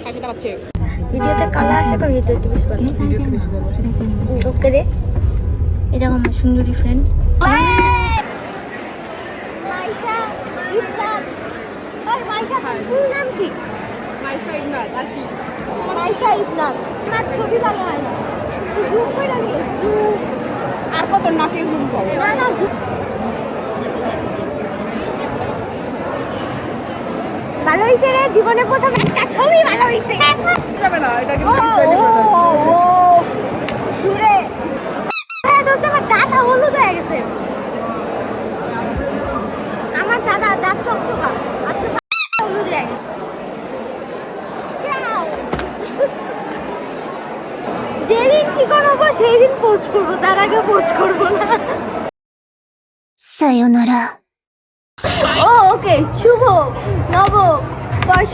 হাসিটা পাচ্ছে ভিডিওতে কালা আসে বা ভিডিওতে একটু বেশি ভালো ভিডিওতে বেশি ভালো আসছে ওকে রে এটা আমার সুন্দরী ফ্রেন্ড মাইশা ইফরাত ওই মাইশা ফুল নাম কি মাইশা ইবনাত আর কি মাইশা ইফরাত আমার ছবি ভালো হয় না জুম করে নিয়ে জুম আর কত নাকে জুম করে না না ভালো হয়েছে রে জীবনে প্রথম একটা ছবি ভালো হয়েছে যাবে না এটা কি ও ঘুরে হ্যাঁ দোস্ত আমার দাঁত হলুদ হয়ে গেছে আমার দাঁত চকচকা আজকে হলুদ হয়ে গেছে যেদিন চিকন হবো সেই দিন পোস্ট করবো তার আগে পোস্ট করবো না সায়োনারা ও ওকে শুভ নব বর্ষ